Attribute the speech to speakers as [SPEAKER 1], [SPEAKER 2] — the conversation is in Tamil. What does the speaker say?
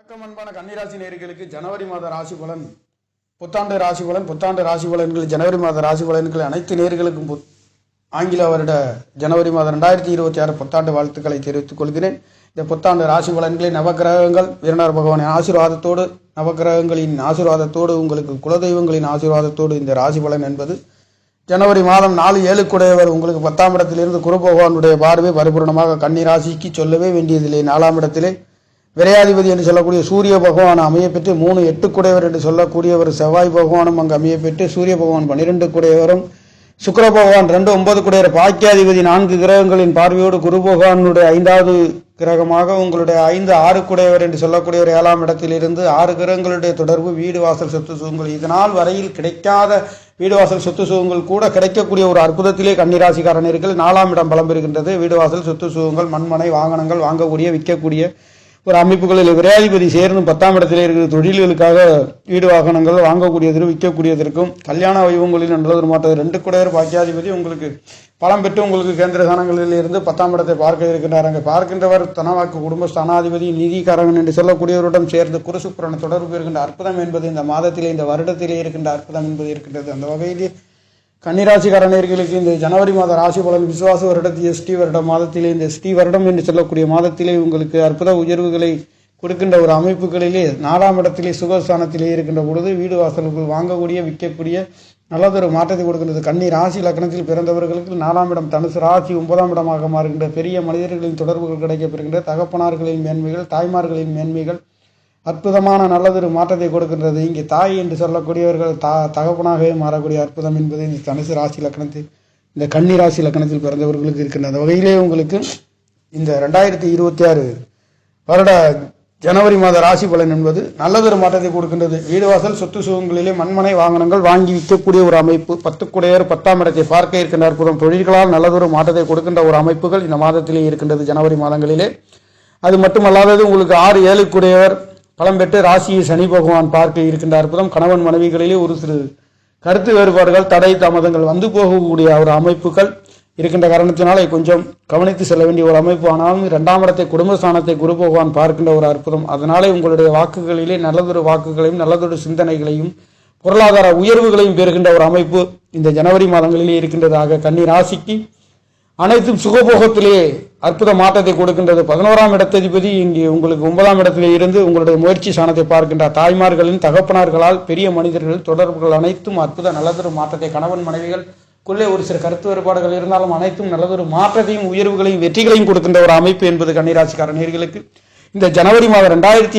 [SPEAKER 1] வணக்கம் அன்பான கன்னிராசி நேயர்களுக்கு ஜனவரி மாத ராசி பலன் புத்தாண்டு ராசி பலன்கள் ஜனவரி மாத ராசி பலன்கள் அனைத்து நேயர்களுக்கும் ஆங்கில வருட ஜனவரி மாதம் 2026 புத்தாண்டு வாழ்த்துக்களை தெரிவித்துக் கொள்கிறேன். இந்த புத்தாண்டு ராசி பலன்களை நவகிரகங்கள் வீரனார் பகவானின் ஆசீர்வாதத்தோடு நவகிரகங்களின் ஆசீர்வாதத்தோடு உங்களுக்கு குலதெய்வங்களின் ஆசீர்வாதத்தோடு இந்த ராசி பலன் என்பது ஜனவரி மாதம் 4-7 குடையவர் உங்களுக்கு 10ஆம் இடத்திலிருந்து குரு பகவானுடைய பார்வை பரிபூர்ணமாக கன்னிராசிக்கு சொல்லவே வேண்டியதில்லை. 4ஆம் இடத்திலே விரையாதிபதி என்று சொல்லக்கூடிய சூரிய பகவான் அமையப்பெற்று 3-8 குடையவர் என்று சொல்லக்கூடியவர் செவ்வாய் பகவானும் அங்கு அமையப்பெற்று சூரிய பகவான் 12 குடையவரும் சுக்கிர பகவான் 2-9 குடையவர் பாக்கியாதிபதி 4 கிரகங்களின் பார்வையோடு குரு பகவானுடைய 5வது கிரகமாக உங்களுடைய 5-6 குடையவர் என்று சொல்லக்கூடியவர் 7ஆம் இடத்திலிருந்து 6 கிரகங்களுடைய தொடர்பு வீடு வாசல் சொத்து சுகங்கள் இதனால் வரையில் கிடைக்காத வீடு வாசல் சொத்து சுகங்கள் கூட கிடைக்கக்கூடிய ஒரு அற்புதத்திலே கன்னிராசிக்காரர்கள் 4ஆம் இடம் பலம் பெறுகின்றது. வீடு வாசல் சொத்து சுகங்கள் மண்மனை வாகனங்கள் வாங்கக்கூடிய விற்கக்கூடிய ஒரு அமைப்புகளில் விரையாதிபதி சேர்ந்து 10ஆம் இடத்திலே இருக்கிற தொழில்களுக்காக வீடு வாகனங்கள் வாங்கக்கூடியதற்கு விற்கக்கூடியதற்கும் கல்யாண வைபவங்களில் நல்ல ஒரு மாற்றம் 2 குடையர் பாக்கியாதிபதி உங்களுக்கு பலம் பெற்று உங்களுக்கு கேந்திர ஸ்தானங்களில் இருந்து 10ஆம் இடத்தை பார்க்க இருக்கின்றார். அங்கே பார்க்கின்றவர் தனவாக்கு குடும்ப ஸ்தானாதிபதி நிதிக்காரகன் என்று சொல்லக்கூடியவருடன் சேர்ந்து குருசுப்புரன் தொடர்பு இருக்கின்ற அற்புதம் என்பது இந்த மாதத்திலே இந்த வருடத்திலே இருக்கின்ற அற்புதம் என்பது இருக்கின்றது. அந்த வகையிலே கன்னிராசிக்காரர்களுக்கு இந்த ஜனவரி மாத ராசி பலன் விசுவாச வருடத்தில் எஸ்டி வருட மாதத்திலே இந்த எஸ்டி வருடம் என்று சொல்லக்கூடிய மாதத்திலே உங்களுக்கு அற்புத உயர்வுகளை கொடுக்கின்ற ஒரு அமைப்புகளிலே 4ஆம் இடத்திலே சுகஸ்தானத்திலே இருக்கின்ற பொழுது வீடு வாசல்கள் வாங்கக்கூடிய விற்கக்கூடிய நல்லதொரு மாற்றத்தை கொடுக்கின்றது. கன்னி ராசி லக்னத்தில் பிறந்தவர்களுக்கு 4ஆம் இடம் தனுசு ராசி 9ஆம் இடமாக மாறுகின்ற பெரிய மனிதர்களின் தொடர்புகள் கிடைக்கப்பெறுகின்ற தகப்பனார்களின் மேன்மைகள் தாய்மார்களின் மேன்மைகள் அற்புதமான நல்லதொரு மாற்றத்தை கொடுக்கின்றது. இங்கே தாய் என்று சொல்லக்கூடியவர்கள் தகப்பனாகவே மாறக்கூடிய அற்புதம் என்பது இந்த தனுசு ராசி லக்னத்தில் இந்த கன்னி ராசி லக்னத்தில் பிறந்தவர்களுக்கு இருக்கின்ற அந்த வகையிலே உங்களுக்கு இந்த 2026 வருட ஜனவரி மாத ராசி பலன் என்பது நல்லதொரு மாற்றத்தை கொடுக்கின்றது. வீடு வாசல் சொத்து சுகங்களிலே மண்மனை வாகனங்கள் வாங்கி விற்கக்கூடிய ஒரு அமைப்பு 10 குடையர் 10ஆம் இடத்தை பார்க்க இருக்கின்ற அற்புதம் தொழில்களால் நல்லதொரு மாற்றத்தை கொடுக்கின்ற ஒரு அமைப்புகள் இந்த மாதத்திலே இருக்கின்றது ஜனவரி மாதங்களிலே. அது மட்டுமல்லாதது உங்களுக்கு 6-7 குடையவர் பலம் பெற்று ராசியை சனி பகவான் பார்க்க இருக்கின்ற அற்புதம் கணவன் மனைவிகளிலே ஒரு சிறு கருத்து வேறுபாடுகள் தடை தாமதங்கள் வந்து போகக்கூடிய ஒரு அமைப்புகள் இருக்கின்ற காரணத்தினாலே கொஞ்சம் கவனித்து செல்ல வேண்டிய ஒரு அமைப்பு. ஆனாலும் 2ஆம் இடத்தை குடும்பஸ்தானத்தை குரு பகவான் பார்க்கின்ற ஒரு அற்புதம். அதனாலே உங்களுடைய வாக்குகளிலே நல்லதொரு வாக்குகளையும் நல்லதொரு சிந்தனைகளையும் பொருளாதார உயர்வுகளையும் பெறுகின்ற ஒரு அமைப்பு இந்த ஜனவரி மாதங்களிலே இருக்கின்றதாக கன்னி ராசிக்கு அனைத்தும் சுகபோகத்திலே அற்புத மாற்றத்தை கொடுக்கின்றது. 11ஆம் இடத்ததிபதி இங்கே உங்களுக்கு 9ஆம் இடத்திலே இருந்து உங்களுடைய முயற்சி சாணத்தை பார்க்கின்ற தாய்மார்களின் தகப்பனார்களால் பெரிய மனிதர்கள் தொடர்புகள் அனைத்தும் அற்புத நல்லதொரு மாற்றத்தை கணவன் மனைவிகளுக்குள்ளே ஒரு சில கருத்து வேறுபாடுகள் இருந்தாலும் அனைத்தும் நல்லதொரு மாற்றத்தையும் உயர்வுகளையும் வெற்றிகளையும் கொடுக்கின்ற ஒரு அமைப்பு என்பது கன்னிராசிக்கார நேயர்களுக்கு இந்த ஜனவரி மாதம் 2026